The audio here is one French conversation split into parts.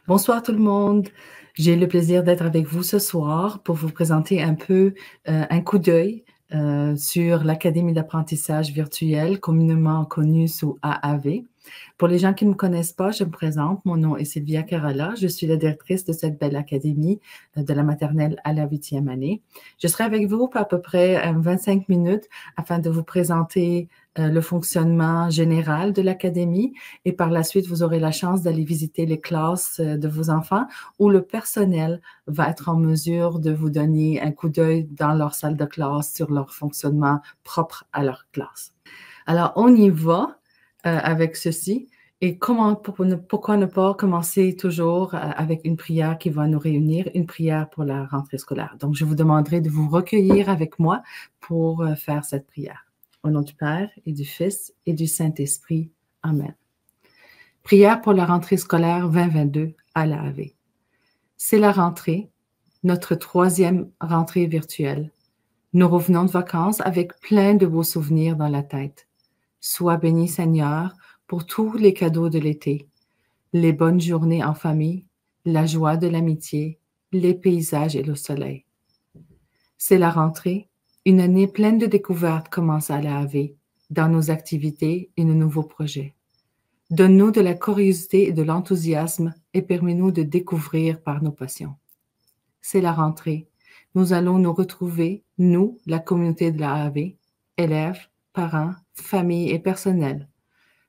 Bonsoir tout le monde. J'ai le plaisir d'être avec vous ce soir pour vous présenter un peu un coup d'œil sur l'Académie d'apprentissage virtuel, communément connue sous AAV. Pour les gens qui ne me connaissent pas, je me présente. Mon nom est Sylvia Carala. Je suis la directrice de cette belle académie de la maternelle à la 8e année. Je serai avec vous pour à peu près 25 minutes afin de vous présenter le fonctionnement général de l'académie et par la suite, vous aurez la chance d'aller visiter les classes de vos enfants où le personnel va être en mesure de vous donner un coup d'œil dans leur salle de classe sur leur fonctionnement propre à leur classe. Alors, on y va avec ceci. Et pourquoi ne pas commencer toujours avec une prière qui va nous réunir, une prière pour la rentrée scolaire. Donc, je vous demanderai de vous recueillir avec moi pour faire cette prière. Au nom du Père et du Fils et du Saint-Esprit. Amen. Prière pour la rentrée scolaire 2022 à l'AAV. C'est la rentrée, notre 3e rentrée virtuelle. Nous revenons de vacances avec plein de beaux souvenirs dans la tête. Sois béni, Seigneur, pour tous les cadeaux de l'été, les bonnes journées en famille, la joie de l'amitié, les paysages et le soleil. C'est la rentrée, une année pleine de découvertes commence à l'AAV, dans nos activités et nos nouveaux projets. Donne-nous de la curiosité et de l'enthousiasme et permets-nous de découvrir par nos passions. C'est la rentrée. Nous allons nous retrouver, nous, la communauté de l'AAV, élèves, parents, familles et personnel.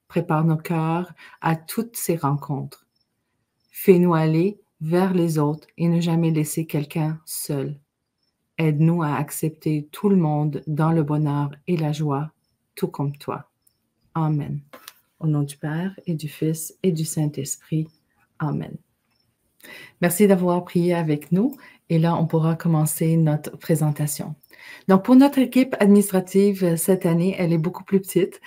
Prépare nos cœurs à toutes ces rencontres. Fais-nous aller vers les autres et ne jamais laisser quelqu'un seul. Aide-nous à accepter tout le monde dans le bonheur et la joie, tout comme toi. Amen. Au nom du Père et du Fils et du Saint-Esprit. Amen. Merci d'avoir prié avec nous et là, on pourra commencer notre présentation. Donc, pour notre équipe administrative cette année, elle est beaucoup plus petite,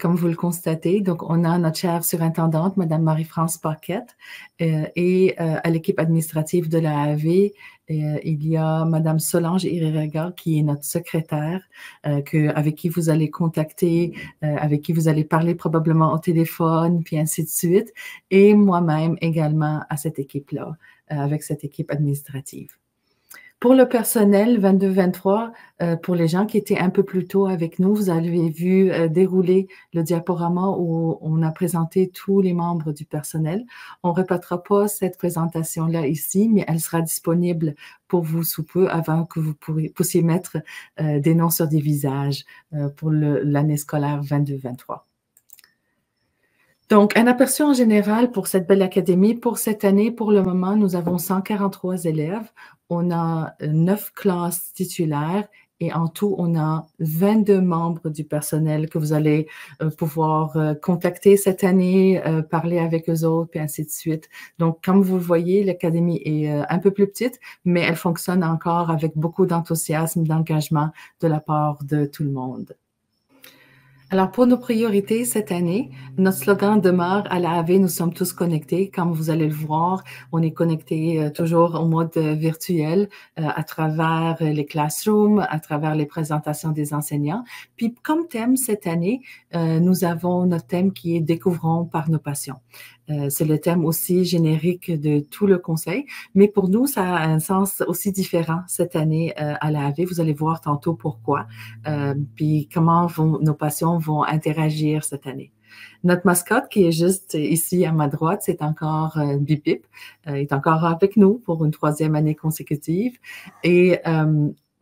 comme vous le constatez. Donc, on a notre chère surintendante, Madame Marie-France Paquette, et à l'équipe administrative de la AAV, il y a Madame Solange Iriraga, qui est notre secrétaire, avec qui vous allez contacter, avec qui vous allez parler probablement au téléphone, puis ainsi de suite, et moi-même également à cette équipe-là, avec cette équipe administrative. Pour le personnel 22-23, pour les gens qui étaient un peu plus tôt avec nous, vous avez vu dérouler le diaporama où on a présenté tous les membres du personnel. On ne répétera pas cette présentation-là ici, mais elle sera disponible pour vous sous peu avant que vous puissiez mettre des noms sur des visages pour l'année scolaire 22-23. Donc, un aperçu en général pour cette belle académie. Pour cette année, pour le moment, nous avons 143 élèves. On a 9 classes titulaires et en tout, on a 22 membres du personnel que vous allez pouvoir contacter cette année, parler avec eux autres, puis ainsi de suite. Donc, comme vous le voyez, l'académie est un peu plus petite, mais elle fonctionne encore avec beaucoup d'enthousiasme, d'engagement de la part de tout le monde. Alors, pour nos priorités cette année, notre slogan demeure à l'AAV, nous sommes tous connectés. Comme vous allez le voir, on est connectés toujours au mode virtuel à travers les classrooms, à travers les présentations des enseignants. Puis, comme thème cette année, nous avons notre thème qui est Découvrons par nos passions. C'est le thème aussi générique de tout le conseil, mais pour nous, ça a un sens aussi différent cette année à l'AAV. Vous allez voir tantôt pourquoi, puis comment nos passions vont interagir cette année. Notre mascotte qui est juste ici à ma droite, c'est encore Bip Bip. Il est encore avec nous pour une 3e année consécutive. Et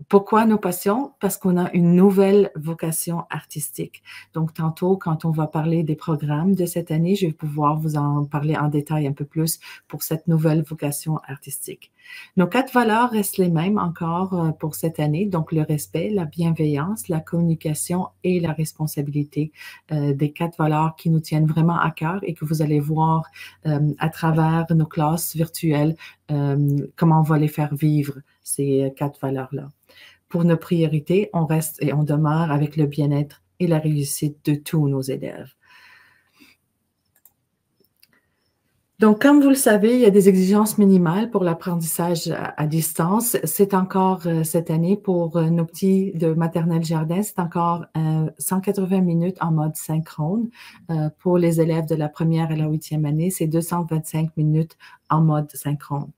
pourquoi nos passions? Parce qu'on a une nouvelle vocation artistique. Donc, tantôt, quand on va parler des programmes de cette année, je vais pouvoir vous en parler en détail un peu plus pour cette nouvelle vocation artistique. Nos 4 valeurs restent les mêmes encore pour cette année, donc le respect, la bienveillance, la communication et la responsabilité, des 4 valeurs qui nous tiennent vraiment à cœur et que vous allez voir à travers nos classes virtuelles, comment on va les faire vivre, ces 4 valeurs-là. Pour nos priorités, on reste et on demeure avec le bien-être et la réussite de tous nos élèves. Donc, comme vous le savez, il y a des exigences minimales pour l'apprentissage à distance. C'est encore cette année pour nos petits de maternelle jardin, c'est encore 180 minutes en mode synchrone. Pour les élèves de la première à la 8e année, c'est 225 minutes en mode synchrone.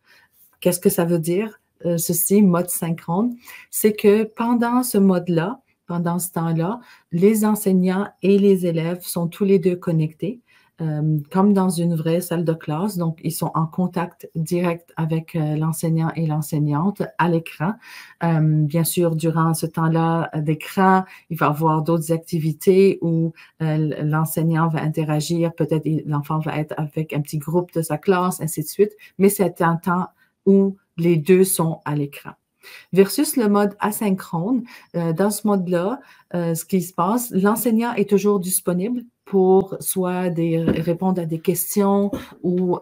Qu'est-ce que ça veut dire, ceci, mode synchrone? C'est que pendant ce mode-là, pendant ce temps-là, les enseignants et les élèves sont tous les deux connectés, comme dans une vraie salle de classe. Donc, ils sont en contact direct avec l'enseignant et l'enseignante à l'écran. Bien sûr, durant ce temps-là d'écran, il va y avoir d'autres activités où l'enseignant va interagir. Peut-être l'enfant va être avec un petit groupe de sa classe, ainsi de suite. Mais c'est un temps où les deux sont à l'écran. Versus le mode asynchrone, dans ce mode-là, ce qui se passe, l'enseignant est toujours disponible pour soit répondre à des questions ou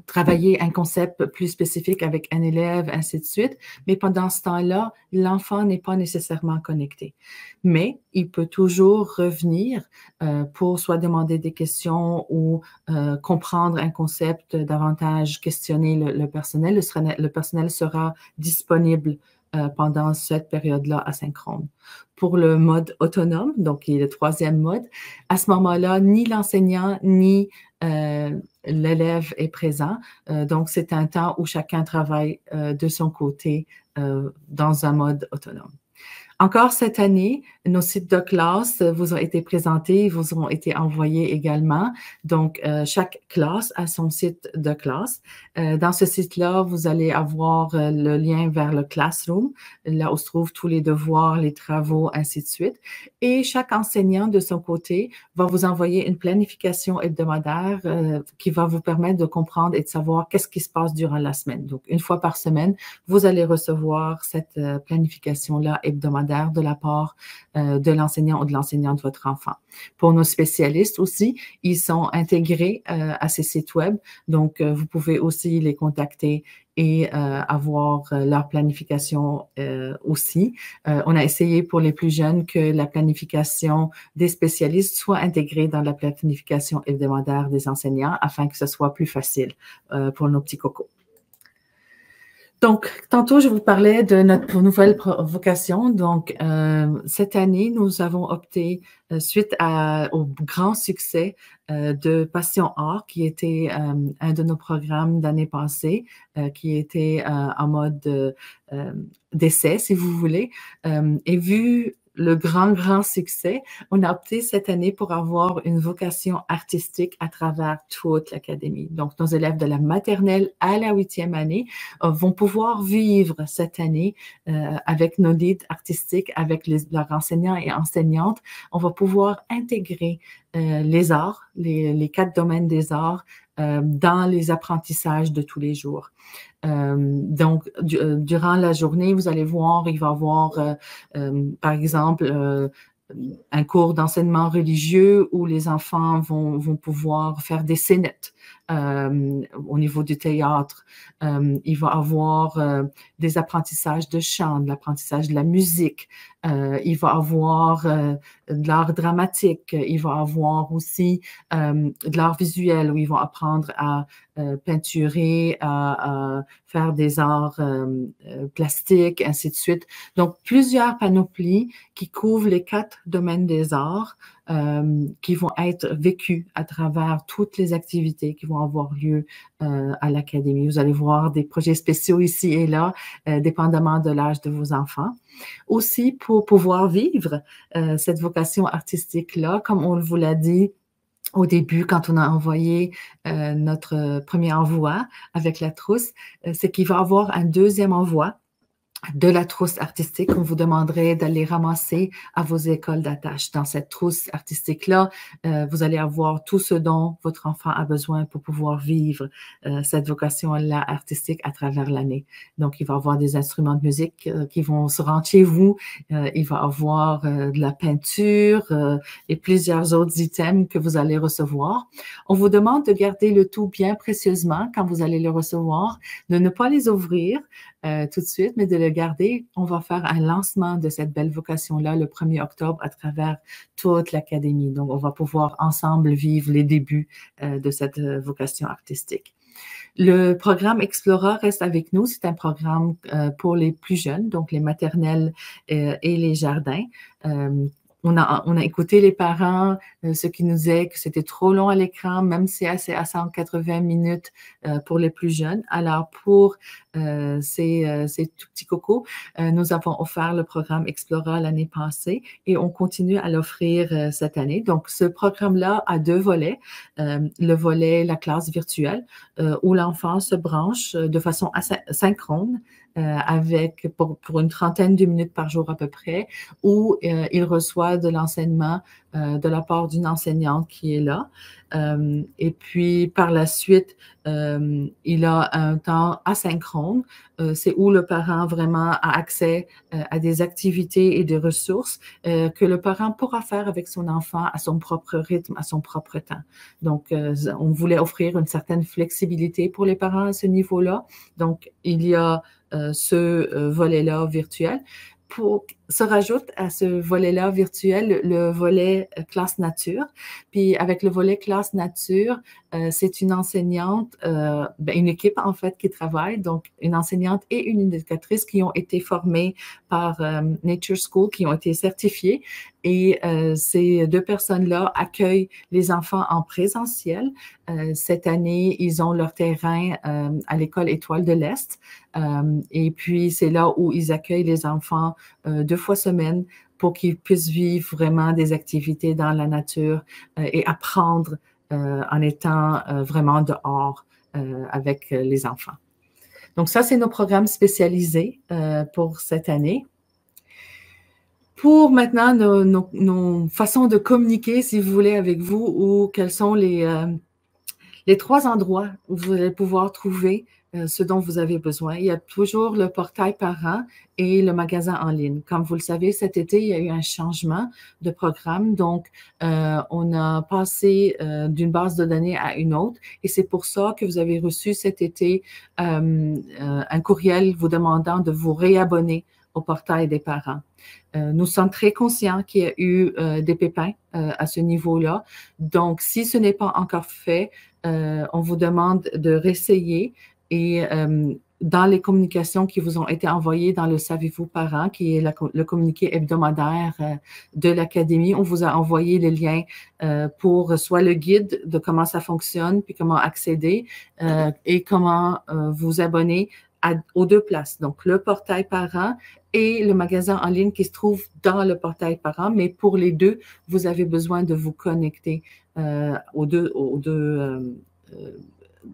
travailler un concept plus spécifique avec un élève, ainsi de suite. Mais pendant ce temps-là, l'enfant n'est pas nécessairement connecté. Mais il peut toujours revenir pour soit demander des questions ou comprendre un concept davantage, questionner le personnel. Le personnel sera disponible pendant cette période-là asynchrone. Pour le mode autonome, donc qui est le troisième mode, à ce moment-là, ni l'enseignant ni l'élève est présent. Donc, c'est un temps où chacun travaille de son côté dans un mode autonome. Encore cette année, nos sites de classe vous ont été présentés, vous ont été envoyés également. Donc, chaque classe a son site de classe. Dans ce site-là, vous allez avoir le lien vers le Classroom, là où se trouvent tous les devoirs, les travaux, ainsi de suite. Et chaque enseignant, de son côté, va vous envoyer une planification hebdomadaire qui va vous permettre de comprendre et de savoir qu'est-ce qui se passe durant la semaine. Donc, une fois par semaine, vous allez recevoir cette planification-là hebdomadaire de la part de l'enseignant ou de l'enseignante de votre enfant. Pour nos spécialistes aussi, ils sont intégrés à ces sites web, donc vous pouvez aussi les contacter et avoir leur planification aussi. On a essayé pour les plus jeunes que la planification des spécialistes soit intégrée dans la planification hebdomadaire des enseignants afin que ce soit plus facile pour nos petits cocos. Donc, tantôt, je vous parlais de notre nouvelle vocation. Donc, cette année, nous avons opté, suite au grand succès de Passion Art, qui était un de nos programmes d'année passée, qui était en mode d'essai, si vous voulez, et vu le grand succès, on a opté cette année pour avoir une vocation artistique à travers toute l'académie. Donc, nos élèves de la maternelle à la 8e année vont pouvoir vivre cette année avec nos leads artistiques, avec leurs enseignants et enseignantes. On va pouvoir intégrer les arts, les 4 domaines des arts dans les apprentissages de tous les jours. Donc, durant la journée, vous allez voir, il va y avoir, par exemple, un cours d'enseignement religieux où les enfants vont pouvoir faire des scénettes au niveau du théâtre. Il va y avoir des apprentissages de chant, de l'apprentissage de la musique. Il va y avoir de l'art dramatique. Il va y avoir aussi de l'art visuel où ils vont apprendre à peinturer, à faire des arts plastiques, ainsi de suite. Donc, plusieurs panoplies qui couvrent les 4 domaines des arts qui vont être vécus à travers toutes les activités qui vont avoir lieu à l'académie. Vous allez voir des projets spéciaux ici et là, dépendamment de l'âge de vos enfants. Aussi, pour pouvoir vivre cette vocation artistique-là, comme on vous l'a dit, au début, quand on a envoyé notre premier envoi avec la trousse, c'est qu'il va y avoir un deuxième envoi de la trousse artistique. On vous demanderait d'aller ramasser à vos écoles d'attache. Dans cette trousse artistique-là, vous allez avoir tout ce dont votre enfant a besoin pour pouvoir vivre cette vocation-là artistique à travers l'année. Donc, il va y avoir des instruments de musique qui vont se rendre chez vous. Il va y avoir de la peinture et plusieurs autres items que vous allez recevoir. On vous demande de garder le tout bien précieusement quand vous allez le recevoir, de ne pas les ouvrir, tout de suite, mais de le garder. On va faire un lancement de cette belle vocation-là le 1er octobre à travers toute l'Académie. Donc, on va pouvoir ensemble vivre les débuts de cette vocation artistique. Le programme Explora reste avec nous. C'est un programme pour les plus jeunes, donc les maternelles et les jardins. On a écouté les parents, ceux qui nous disaient que c'était trop long à l'écran, même si c'est à 180 minutes pour les plus jeunes. Alors, pour ces tout petits cocos, nous avons offert le programme Explora l'année passée et on continue à l'offrir cette année. Donc, ce programme-là a 2 volets. Le volet, la classe virtuelle, où l'enfant se branche de façon synchrone pour une trentaine de minutes par jour à peu près, où il reçoit de l'enseignement de la part d'une enseignante qui est là. Et puis, par la suite, il a un temps asynchrone. C'est où le parent vraiment a accès à des activités et des ressources que le parent pourra faire avec son enfant à son propre rythme, à son propre temps. Donc, on voulait offrir une certaine flexibilité pour les parents à ce niveau-là. Donc, il y a ce volet-là virtuel. Se rajoute à ce volet-là virtuel le volet classe nature. Puis avec le volet classe nature, c'est une enseignante, une équipe en fait qui travaille, donc une enseignante et une éducatrice qui ont été formées par Nature School, qui ont été certifiées. Et ces 2 personnes-là accueillent les enfants en présentiel. Cette année, ils ont leur terrain à l'école Étoile de l'Est. Et puis, c'est là où ils accueillent les enfants 2 fois semaine pour qu'ils puissent vivre vraiment des activités dans la nature et apprendre en étant vraiment dehors avec les enfants. Donc, ça, c'est nos programmes spécialisés pour cette année. Pour maintenant nos façons de communiquer, si vous voulez, avec vous, ou quels sont les 3 endroits où vous allez pouvoir trouver ce dont vous avez besoin. Il y a toujours le portail parent et le magasin en ligne. Comme vous le savez, cet été, il y a eu un changement de programme. Donc, on a passé d'une base de données à une autre. Et c'est pour ça que vous avez reçu cet été un courriel vous demandant de vous réabonner au portail des parents. Nous sommes très conscients qu'il y a eu des pépins à ce niveau-là. Donc, si ce n'est pas encore fait, on vous demande de réessayer et dans les communications qui vous ont été envoyées dans le Savez-vous parents, qui est le communiqué hebdomadaire de l'Académie, on vous a envoyé le lien pour soit le guide de comment ça fonctionne, puis comment accéder et comment vous abonner aux 2 places. Donc, le portail parent et le magasin en ligne qui se trouve dans le portail parent, mais pour les 2, vous avez besoin de vous connecter aux deux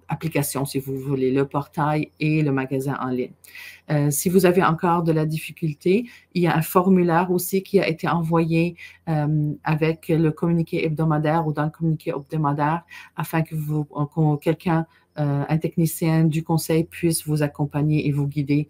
applications, si vous voulez, le portail et le magasin en ligne. Si vous avez encore de la difficulté, il y a un formulaire aussi qui a été envoyé avec le communiqué hebdomadaire ou dans le communiqué hebdomadaire afin que quelqu'un, un technicien du conseil puisse vous accompagner et vous guider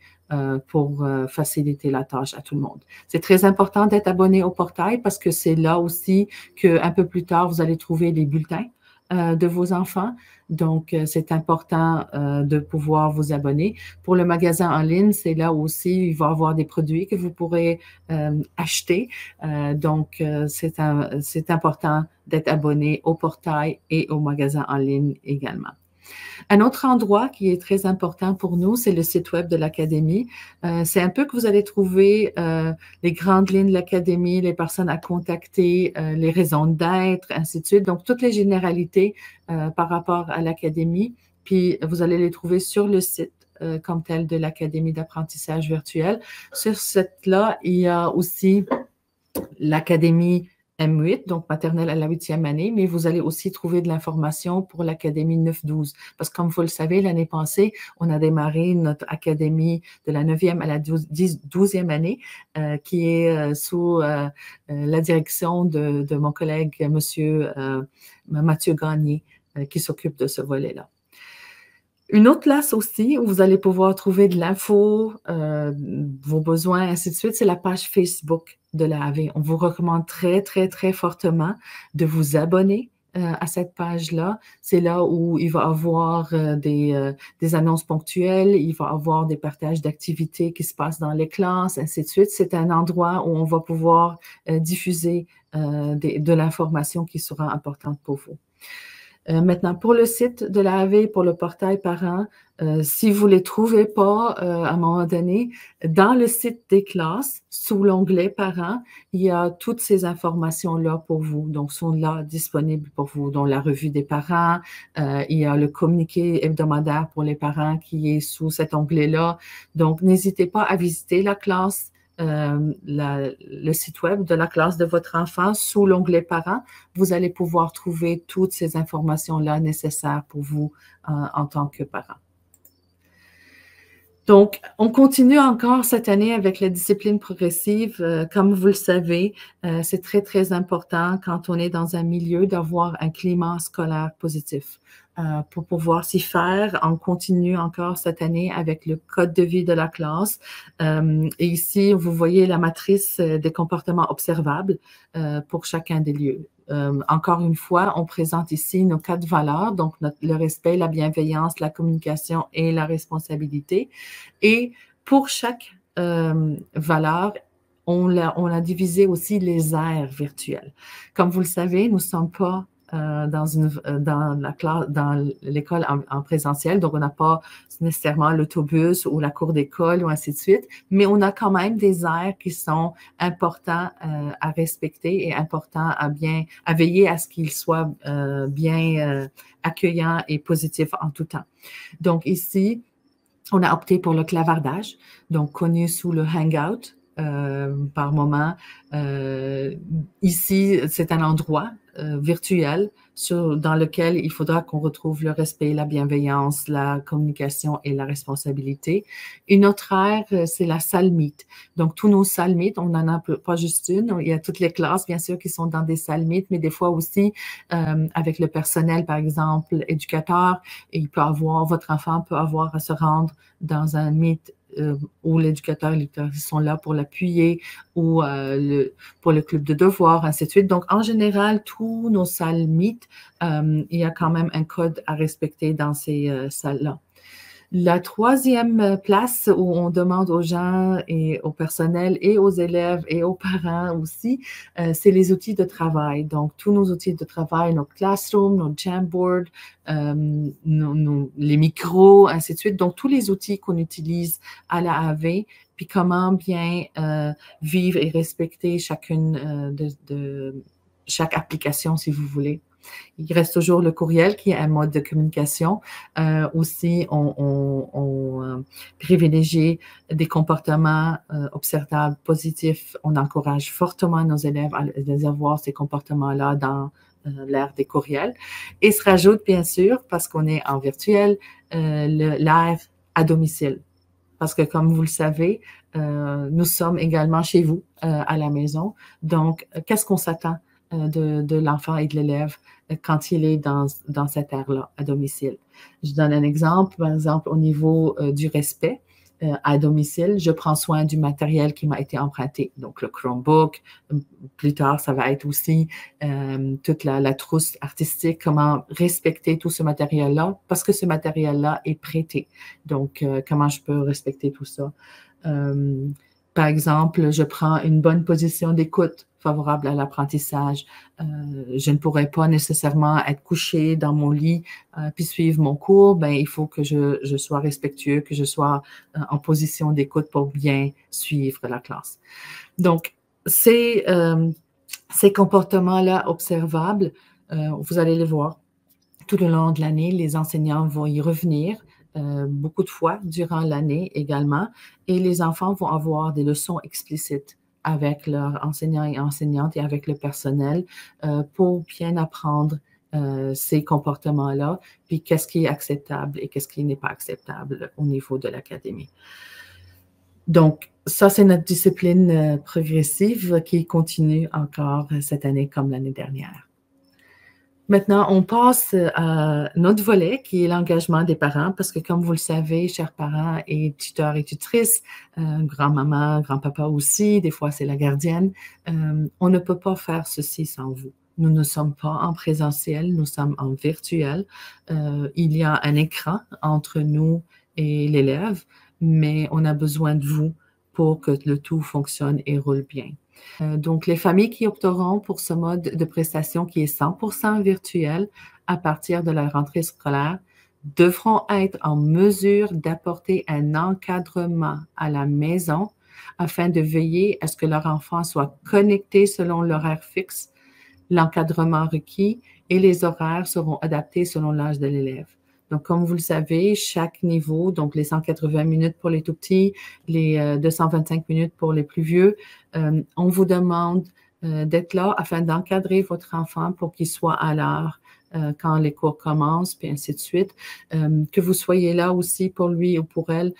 pour faciliter la tâche à tout le monde. C'est très important d'être abonné au portail parce que c'est là aussi qu'un peu plus tard, vous allez trouver les bulletins de vos enfants. Donc, c'est important de pouvoir vous abonner. Pour le magasin en ligne, c'est là aussi, il va y avoir des produits que vous pourrez acheter. Donc, c'est important d'être abonné au portail et au magasin en ligne également. Un autre endroit qui est très important pour nous, c'est le site web de l'Académie. C'est un peu que vous allez trouver les grandes lignes de l'Académie, les personnes à contacter, les raisons d'être, ainsi de suite. Donc, toutes les généralités par rapport à l'Académie. Puis, vous allez les trouver sur le site comme tel de l'Académie d'apprentissage virtuel. Sur ce site-là, il y a aussi l'Académie M8, donc maternelle à la 8e année, mais vous allez aussi trouver de l'information pour l'Académie 9-12. Parce que comme vous le savez, l'année passée, on a démarré notre Académie de la 9e à la 12e année, qui est sous la direction de mon collègue, Monsieur Mathieu Gagné, qui s'occupe de ce volet-là. Une autre place aussi où vous allez pouvoir trouver de l'info, vos besoins, ainsi de suite, c'est la page Facebook de l'AAV. On vous recommande très, très, très fortement de vous abonner à cette page-là. C'est là où il va y avoir des annonces ponctuelles, il va y avoir des partages d'activités qui se passent dans les classes, ainsi de suite. C'est un endroit où on va pouvoir diffuser de l'information qui sera importante pour vous. Maintenant, pour le site de l'AAV, pour le portail parents, si vous ne les trouvez pas à un moment donné, dans le site des classes, sous l'onglet parents, il y a toutes ces informations-là pour vous. Donc, sont là disponibles pour vous. Donc, la revue des parents, il y a le communiqué hebdomadaire pour les parents qui est sous cet onglet-là. Donc, n'hésitez pas à visiter la classe. Le site web de la classe de votre enfant sous l'onglet parents, vous allez pouvoir trouver toutes ces informations-là nécessaires pour vous en tant que parent. Donc, on continue encore cette année avec la discipline progressive. Comme vous le savez, c'est très, très important quand on est dans un milieu d'avoir un climat scolaire positif. Pour pouvoir s'y faire, on continue encore cette année avec le code de vie de la classe. Et ici, vous voyez la matrice des comportements observables pour chacun des lieux. Encore une fois, on présente ici nos 4 valeurs, donc le respect, la bienveillance, la communication et la responsabilité. Et pour chaque valeur, on a divisé aussi les aires virtuelles. Comme vous le savez, nous ne sommes pas dans l'école en présentiel, donc on n'a pas nécessairement l'autobus ou la cour d'école ou ainsi de suite, mais on a quand même des aires qui sont importants à respecter et importants à veiller à ce qu'ils soient bien accueillants et positifs en tout temps. Donc ici, on a opté pour le clavardage, donc connu sous le Hangout par moment. Ici, c'est un endroit virtuel dans lequel il faudra qu'on retrouve le respect, la bienveillance, la communication et la responsabilité. Une autre ère, c'est la salle Meet. Donc, tous nos salles Meet, on n'en a pas juste une. Il y a toutes les classes, bien sûr, qui sont dans des salles Meet, mais des fois aussi avec le personnel, par exemple, éducateur, votre enfant peut avoir à se rendre dans un Meet où l'éducateur et l'éducatrice sont là pour l'appuyer ou pour le club de devoirs, ainsi de suite. Donc, en général, tous nos salles Meet, il y a quand même un code à respecter dans ces salles-là. La troisième place où on demande aux gens et au personnel et aux élèves et aux parents aussi, c'est les outils de travail. Donc, tous nos outils de travail, nos classrooms, nos Jamboard, les micros, ainsi de suite. Donc, tous les outils qu'on utilise à la AV, puis comment bien vivre et respecter chacune de chaque application, si vous voulez. Il reste toujours le courriel qui est un mode de communication. Aussi, on privilégie des comportements observables positifs. On encourage fortement nos élèves à avoir ces comportements-là dans l'ère des courriels. Et se rajoute, bien sûr, parce qu'on est en virtuel, l'ère à domicile. Parce que, comme vous le savez, nous sommes également chez vous, à la maison. Donc, qu'est-ce qu'on s'attend de l'enfant et de l'élève quand il est dans cette ère-là, à domicile? Je donne un exemple, par exemple, au niveau du respect. À domicile, je prends soin du matériel qui m'a été emprunté. Donc, le Chromebook, plus tard, ça va être aussi toute la trousse artistique, comment respecter tout ce matériel-là, parce que ce matériel-là est prêté. Donc, comment je peux respecter tout ça? Par exemple, je prends une bonne position d'écoute favorable à l'apprentissage. Je ne pourrais pas nécessairement être couchée dans mon lit puis suivre mon cours. Ben, il faut que je sois respectueux, que je sois en position d'écoute pour bien suivre la classe. Donc, ces comportements-là observables, vous allez les voir tout le long de l'année. Les enseignants vont y revenir beaucoup de fois durant l'année également. Et les enfants vont avoir des leçons explicites avec leurs enseignants et enseignantes et avec le personnel pour bien apprendre ces comportements-là, puis qu'est-ce qui est acceptable et qu'est-ce qui n'est pas acceptable au niveau de l'académie. Donc, ça, c'est notre discipline progressive qui continue encore cette année comme l'année dernière. Maintenant, on passe à notre volet qui est l'engagement des parents parce que comme vous le savez, chers parents et tuteurs et tutrices, grand-maman, grand-papa aussi, des fois c'est la gardienne, on ne peut pas faire ceci sans vous. nous ne sommes pas en présentiel, nous sommes en virtuel. Il y a un écran entre nous et l'élève, mais on a besoin de vous pour que le tout fonctionne et roule bien. Donc, les familles qui opteront pour ce mode de prestation qui est 100% virtuel à partir de la rentrée scolaire devront être en mesure d'apporter un encadrement à la maison afin de veiller à ce que leur enfant soit connecté selon l'horaire fixe, l'encadrement requis et les horaires seront adaptés selon l'âge de l'élève. Donc, comme vous le savez, chaque niveau, donc les 180 minutes pour les tout petits, les 225 minutes pour les plus vieux, on vous demande d'être là afin d'encadrer votre enfant pour qu'il soit à l'heure quand les cours commencent, puis ainsi de suite. Que vous soyez là aussi pour lui ou pour elle,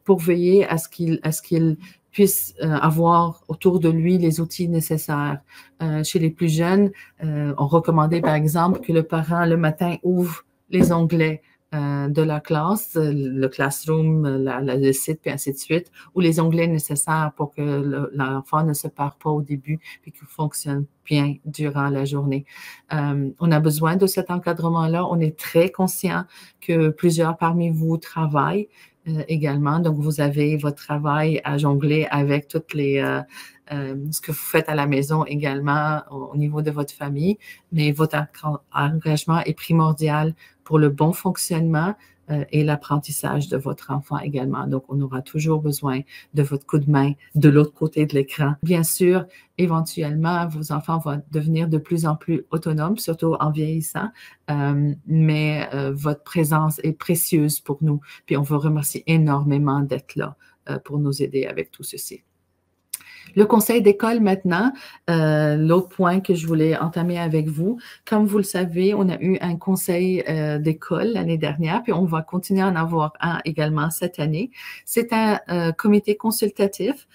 pour veiller à ce qu'il puisse avoir autour de lui les outils nécessaires. Chez les plus jeunes, on recommandait par exemple que le parent le matin ouvre les onglets de la classe, le classroom, le site, puis ainsi de suite, ou les onglets nécessaires pour que l'enfant ne se perd pas au début puis qu'il fonctionne bien durant la journée. On a besoin de cet encadrement-là. On est très conscient que plusieurs parmi vous travaillent également. Donc, vous avez votre travail à jongler avec toutes les ce que vous faites à la maison également au niveau de votre famille, mais votre engagement est primordial pour le bon fonctionnement et l'apprentissage de votre enfant également. Donc, on aura toujours besoin de votre coup de main de l'autre côté de l'écran. Bien sûr, éventuellement, vos enfants vont devenir de plus en plus autonomes, surtout en vieillissant, mais votre présence est précieuse pour nous. Puis, on vous remercie énormément d'être là pour nous aider avec tout ceci. Le conseil d'école maintenant, l'autre point que je voulais entamer avec vous. Comme vous le savez, on a eu un conseil d'école l'année dernière, puis on va continuer à en avoir un également cette année. C'est un comité consultatif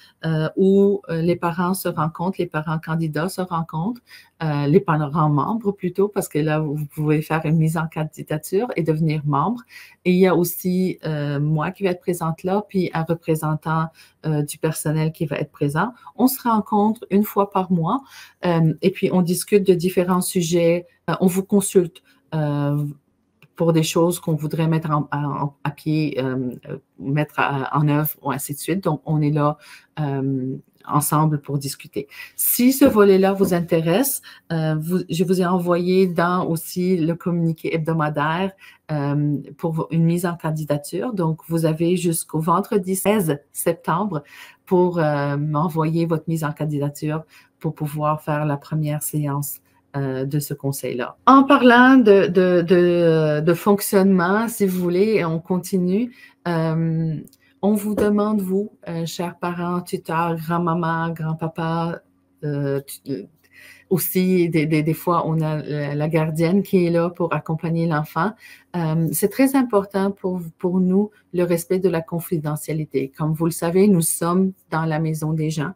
où les parents se rencontrent, les parents candidats se rencontrent, les parents membres plutôt, parce que là, vous pouvez faire une mise en candidature et devenir membre. Et il y a aussi moi qui vais être présente là, puis un représentant du personnel qui va être présent. On se rencontre une fois par mois et puis on discute de différents sujets. On vous consulte pour des choses qu'on voudrait mettre à pied, mettre en œuvre ou ainsi de suite. Donc, on est là ensemble pour discuter. Si ce volet-là vous intéresse, je vous ai envoyé dans aussi le communiqué hebdomadaire pour une mise en candidature. Donc, vous avez jusqu'au vendredi 16 septembre pour m'envoyer votre mise en candidature pour pouvoir faire la première séance de ce conseil-là. En parlant de fonctionnement, si vous voulez, on continue. On vous demande, vous, chers parents, tuteurs, grand-maman, grand-papa, aussi, des fois, on a la gardienne qui est là pour accompagner l'enfant. C'est très important pour nous, le respect de la confidentialité. Comme vous le savez, nous sommes dans la maison des gens.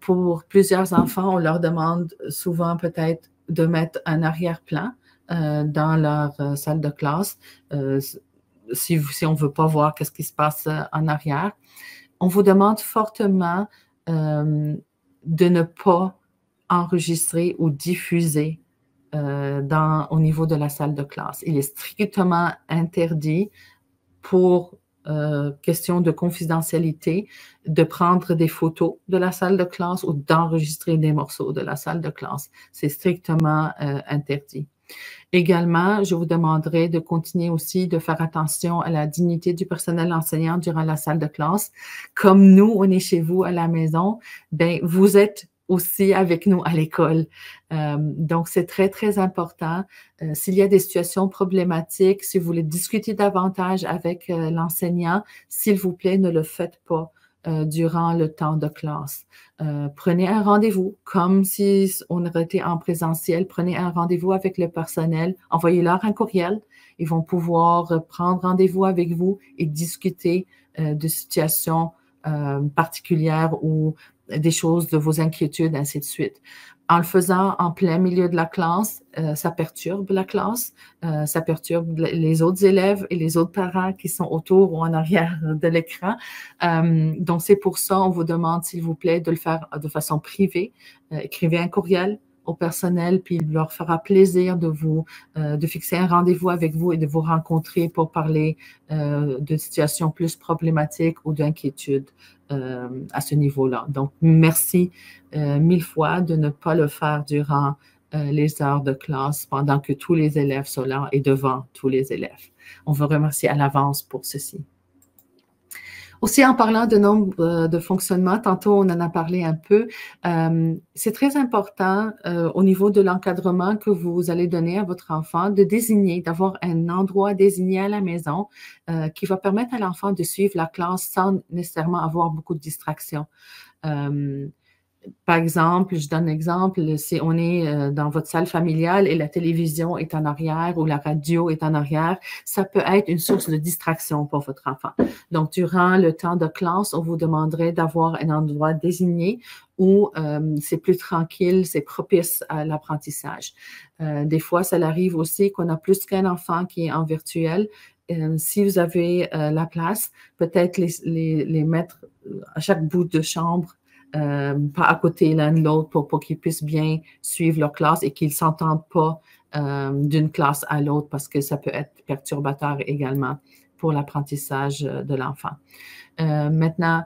Pour plusieurs enfants, on leur demande souvent peut-être de mettre un arrière-plan dans leur salle de classe si on ne veut pas voir qu'est-ce qui se passe en arrière. On vous demande fortement de ne pas enregistrer ou diffuser au niveau de la salle de classe. Il est strictement interdit pour question de confidentialité, de prendre des photos de la salle de classe ou d'enregistrer des morceaux de la salle de classe. C'est strictement interdit. Également, je vous demanderai de continuer aussi de faire attention à la dignité du personnel enseignant durant la salle de classe. Comme nous, on est chez vous à la maison, ben vous êtes aussi avec nous à l'école. Donc, c'est très, très important. S'il y a des situations problématiques, si vous voulez discuter davantage avec l'enseignant, s'il vous plaît, ne le faites pas durant le temps de classe. Prenez un rendez-vous, comme si on aurait été en présentiel. Prenez un rendez-vous avec le personnel. Envoyez-leur un courriel. Ils vont pouvoir prendre rendez-vous avec vous et discuter de situations particulières ou des choses, de vos inquiétudes, ainsi de suite. En le faisant en plein milieu de la classe, ça perturbe la classe, ça perturbe les autres élèves et les autres parents qui sont autour ou en arrière de l'écran. Donc, c'est pour ça, on vous demande, s'il vous plaît, de le faire de façon privée. Écrivez un courriel au personnel, puis il leur fera plaisir de fixer un rendez-vous avec vous et de vous rencontrer pour parler de situations plus problématiques ou d'inquiétudes à ce niveau-là. Donc, merci mille fois de ne pas le faire durant les heures de classe pendant que tous les élèves sont là et devant tous les élèves. On vous remercie à l'avance pour ceci. Aussi, en parlant de nombre de fonctionnement, tantôt on en a parlé un peu, c'est très important au niveau de l'encadrement que vous allez donner à votre enfant de désigner, d'avoir un endroit désigné à la maison qui va permettre à l'enfant de suivre la classe sans nécessairement avoir beaucoup de distractions. Par exemple, je donne un exemple, si on est dans votre salle familiale et la télévision est en arrière ou la radio est en arrière, ça peut être une source de distraction pour votre enfant. Donc, durant le temps de classe, on vous demanderait d'avoir un endroit désigné où c'est plus tranquille, c'est propice à l'apprentissage. Des fois, ça arrive aussi qu'on a plus qu'un enfant qui est en virtuel. Si vous avez la place, peut-être les mettre à chaque bout de chambre, pas à côté l'un de l'autre pour qu'ils puissent bien suivre leur classe et qu'ils ne s'entendent pas d'une classe à l'autre parce que ça peut être perturbateur également pour l'apprentissage de l'enfant. Maintenant,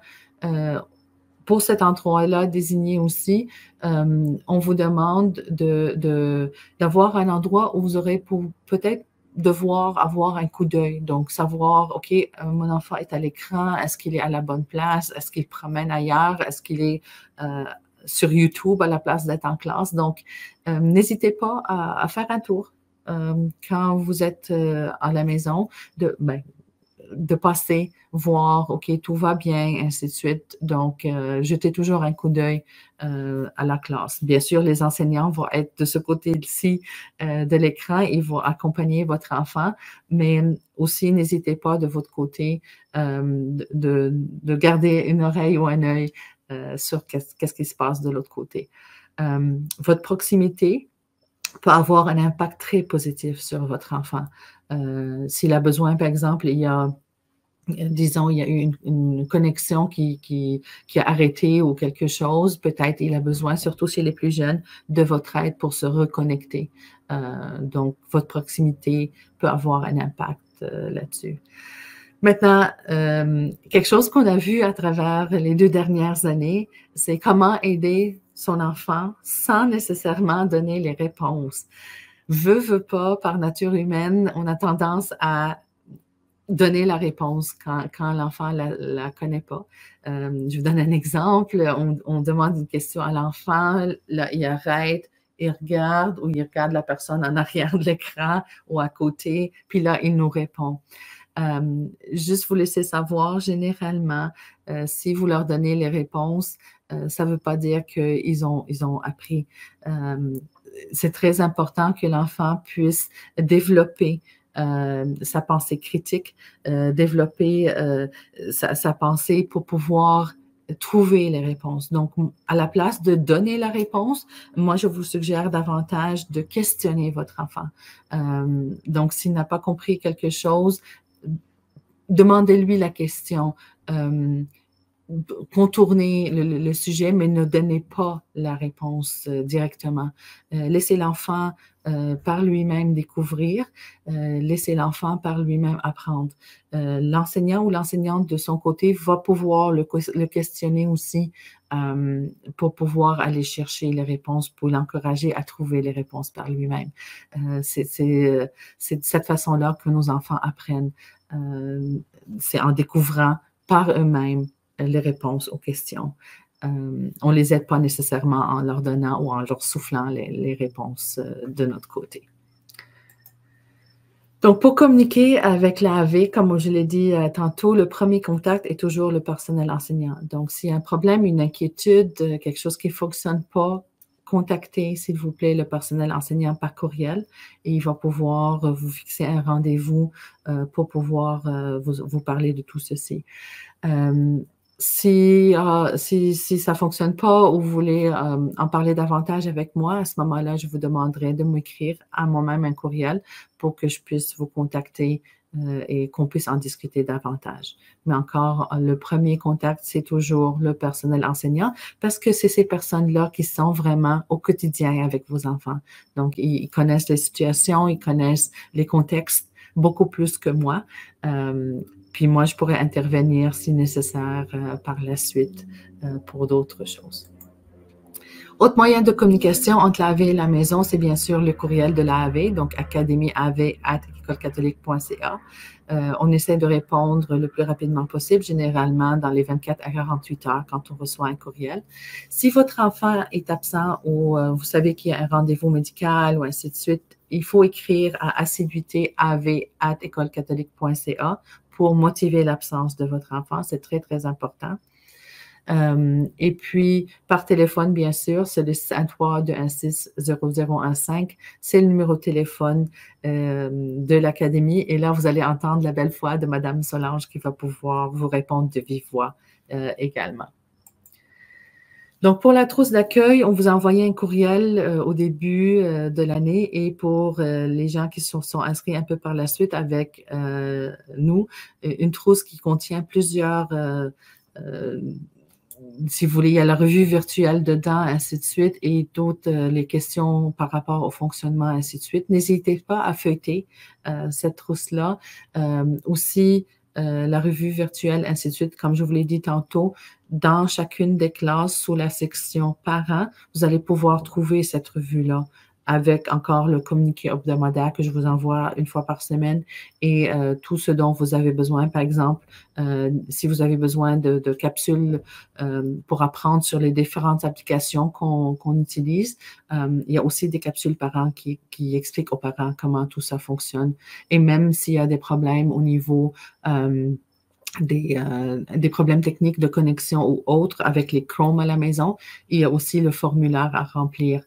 pour cet endroit-là désigné aussi, on vous demande d'avoir un endroit où vous aurez peut-être devoir avoir un coup d'œil. Donc, savoir, OK, mon enfant est à l'écran, est-ce qu'il est à la bonne place? Est-ce qu'il promène ailleurs? Est-ce qu'il est sur YouTube à la place d'être en classe? Donc, n'hésitez pas à faire un tour quand vous êtes à la maison, de passer, voir, OK, tout va bien, ainsi de suite. Donc, jetez toujours un coup d'œil à la classe. Bien sûr, les enseignants vont être de ce côté-ci de l'écran, ils vont accompagner votre enfant, mais aussi, n'hésitez pas de votre côté de garder une oreille ou un œil sur qu'est-ce qui se passe de l'autre côté. Votre proximité peut avoir un impact très positif sur votre enfant. S'il a besoin, par exemple, disons, il y a eu une connexion qui a arrêté ou quelque chose, peut-être il a besoin, surtout chez les plus jeunes, de votre aide pour se reconnecter. Donc, votre proximité peut avoir un impact là-dessus. Maintenant, quelque chose qu'on a vu à travers les 2 dernières années, c'est comment aider son enfant sans nécessairement donner les réponses. Veut pas, par nature humaine, on a tendance à donner la réponse quand l'enfant la connaît pas. Je vous donne un exemple. On demande une question à l'enfant, là, il arrête, il regarde ou il regarde la personne en arrière de l'écran ou à côté, puis là, il nous répond. Juste vous laisser savoir, généralement, si vous leur donnez les réponses, ça ne veut pas dire qu'ils ont appris. C'est très important que l'enfant puisse développer sa pensée critique, développer sa pensée pour pouvoir trouver les réponses. Donc, à la place de donner la réponse, moi, je vous suggère davantage de questionner votre enfant. Donc, s'il n'a pas compris quelque chose, demandez-lui la question. Contournez le sujet, mais ne donnez pas la réponse directement. Laissez l'enfant par lui-même découvrir, laissez l'enfant par lui-même apprendre. L'enseignant ou l'enseignante de son côté va pouvoir le questionner aussi pour pouvoir aller chercher les réponses, pour l'encourager à trouver les réponses par lui-même. C'est de cette façon-là que nos enfants apprennent. C'est en découvrant par eux-mêmes les réponses aux questions. On ne les aide pas nécessairement en leur donnant ou en leur soufflant les réponses de notre côté. Donc, pour communiquer avec l'AV, comme je l'ai dit tantôt, le premier contact est toujours le personnel enseignant. Donc, s'il y a un problème, une inquiétude, quelque chose qui ne fonctionne pas, contactez, s'il vous plaît, le personnel enseignant par courriel et il va pouvoir vous fixer un rendez-vous pour pouvoir vous parler de tout ceci. Si ça ne fonctionne pas ou vous voulez en parler davantage avec moi, à ce moment-là, je vous demanderai de m'écrire à moi-même un courriel pour que je puisse vous contacter et qu'on puisse en discuter davantage. Mais encore, le premier contact, c'est toujours le personnel enseignant parce que c'est ces personnes-là qui sont vraiment au quotidien avec vos enfants. Donc, ils connaissent les situations, ils connaissent les contextes beaucoup plus que moi. Puis moi, je pourrais intervenir si nécessaire par la suite pour d'autres choses. Autre moyen de communication entre l'AV et la maison, c'est bien sûr le courriel de l'AV, donc academieav@écolecatholique.ca. On essaie de répondre le plus rapidement possible, généralement dans les 24 à 48 heures quand on reçoit un courriel. Si votre enfant est absent ou vous savez qu'il y a un rendez-vous médical ou ainsi de suite, il faut écrire à assiduité.av@écolecatholique.ca pour motiver l'absence de votre enfant. C'est très, très important. Et puis, par téléphone, bien sûr, c'est le 613-216-0015. C'est le numéro de téléphone de l'Académie. Et là, vous allez entendre la belle voix de Madame Solange qui va pouvoir vous répondre de vive voix également. Donc, pour la trousse d'accueil, on vous a envoyé un courriel au début de l'année et pour les gens qui sont inscrits un peu par la suite avec nous, une trousse qui contient plusieurs, si vous voulez, il y a la revue virtuelle dedans, ainsi de suite, et d'autres, les questions par rapport au fonctionnement, ainsi de suite. N'hésitez pas à feuilleter cette trousse-là. Aussi, la revue virtuelle, ainsi de suite, comme je vous l'ai dit tantôt, dans chacune des classes, sous la section parents, vous allez pouvoir trouver cette revue-là avec encore le communiqué hebdomadaire que je vous envoie une fois par semaine et tout ce dont vous avez besoin. Par exemple, si vous avez besoin de capsules pour apprendre sur les différentes applications qu'on utilise, il y a aussi des capsules parents qui expliquent aux parents comment tout ça fonctionne. Et même s'il y a des problèmes au niveau des problèmes techniques de connexion ou autres avec les Chrome à la maison, il y a aussi le formulaire à remplir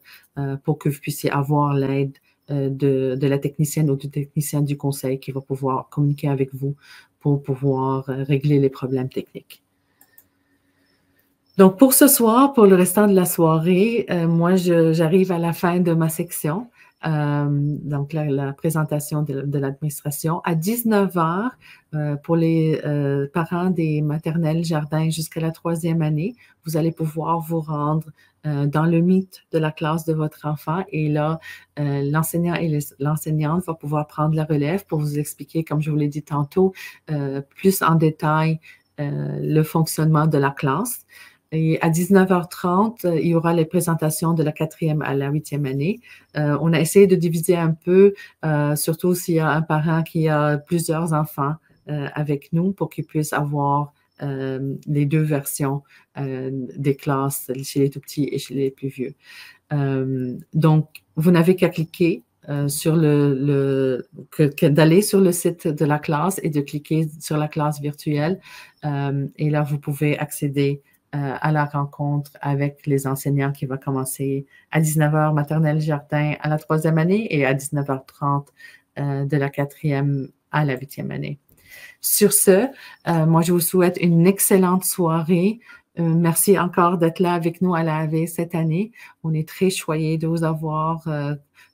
pour que vous puissiez avoir l'aide de la technicienne ou du technicien du conseil qui va pouvoir communiquer avec vous pour pouvoir régler les problèmes techniques. Donc, pour ce soir, pour le restant de la soirée, moi, j'arrive à la fin de ma section. Donc, la présentation de l'administration. À 19 heures, pour les parents des maternelles jardins jusqu'à la 3e année, vous allez pouvoir vous rendre dans le Meet de la classe de votre enfant et là, l'enseignant et l'enseignante vont pouvoir prendre la relève pour vous expliquer, comme je vous l'ai dit tantôt, plus en détail le fonctionnement de la classe. Et à 19h30, il y aura les présentations de la 4e à la 8e année. On a essayé de diviser un peu, surtout s'il y a un parent qui a plusieurs enfants avec nous pour qu'ils puissent avoir les deux versions des classes chez les tout-petits et chez les plus vieux. Donc, vous n'avez qu'à cliquer sur d'aller sur le site de la classe et de cliquer sur la classe virtuelle. Et là, vous pouvez accéder à la rencontre avec les enseignants qui va commencer à 19h maternelle jardin à la 3e année et à 19h30 de la 4e à la 8e année. Sur ce, moi, je vous souhaite une excellente soirée. Merci encore d'être là avec nous à la AV cette année. On est très choyés de vous avoir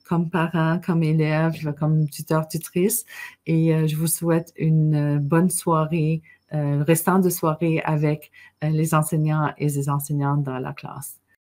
comme parents, comme élèves, comme tuteurs, tutrices. Et je vous souhaite une bonne soirée, restant de soirée avec les enseignants et les enseignantes dans la classe.